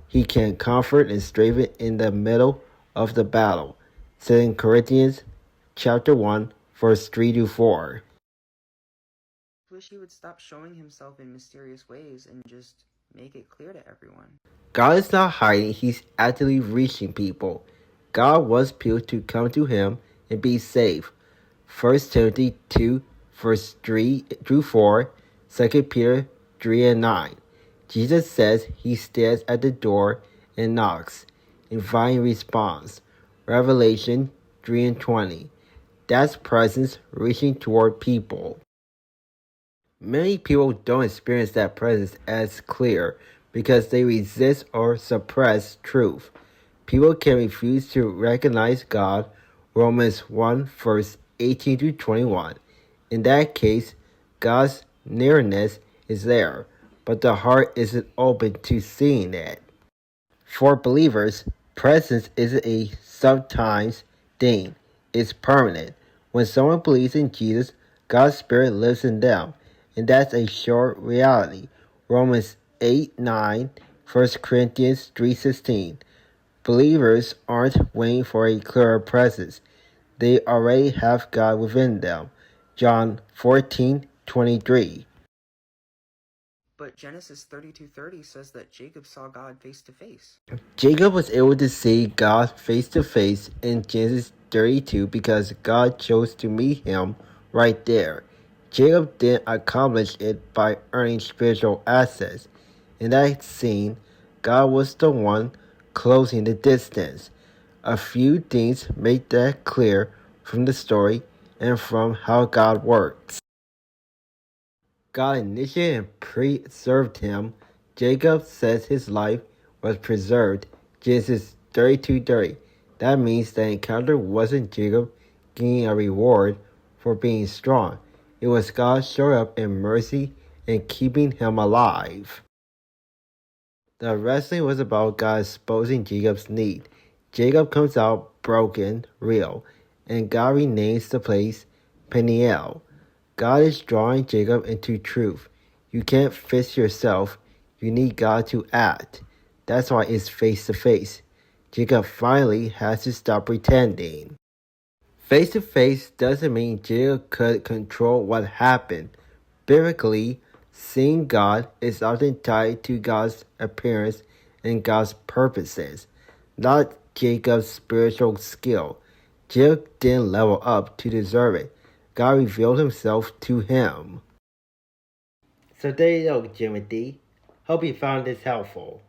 He can comfort and strengthen in the middle of the battle. 2 Corinthians chapter 1, verse 3 to 4. Wish he would stop showing himself in mysterious ways and just make it clear to everyone. God is not hiding, He's actively reaching people. God wants people to come to Him and be saved. 1 Timothy 2, verse 3 through 4, 2 Peter 3 and 9. Jesus says He stands at the door and knocks, inviting response. Revelation 3 and 20. That's presence reaching toward people. Many people don't experience that presence as clear because they resist or suppress truth. People can refuse to recognize God, Romans 1 verse 18 to 21. In that case, God's nearness is there, but the heart isn't open to seeing it. For believers, presence isn't a sometimes thing, it's permanent. When someone believes in Jesus, God's Spirit lives in them, and that's a sure reality. Romans 8:9, 1 Corinthians 3:16. Believers aren't waiting for a clearer presence. They already have God within them. John 14:23. But Genesis 32:30 says that Jacob saw God face to face. Jacob was able to see God face to face in Genesis 32 because God chose to meet him right there. Jacob didn't accomplish it by earning spiritual access. In that scene, God was the one closing the distance. A few things make that clear from the story and from how God works. God initiated and preserved him. Jacob says his life was preserved. Genesis 32:30. That means the encounter wasn't Jacob getting a reward for being strong. It was God showing up in mercy and keeping him alive. The wrestling was about God exposing Jacob's need. Jacob comes out broken, real, and God renames the place Peniel. God is drawing Jacob into truth. You can't fix yourself. You need God to act. That's why it's face to face. Jacob finally has to stop pretending. Face to face doesn't mean Jacob could control what happened. Biblically, seeing God is often tied to God's appearance and God's purposes, not Jacob's spiritual skill. Jacob didn't level up to deserve it. God revealed himself to him. So there you go, Jimothy. Hope you found this helpful.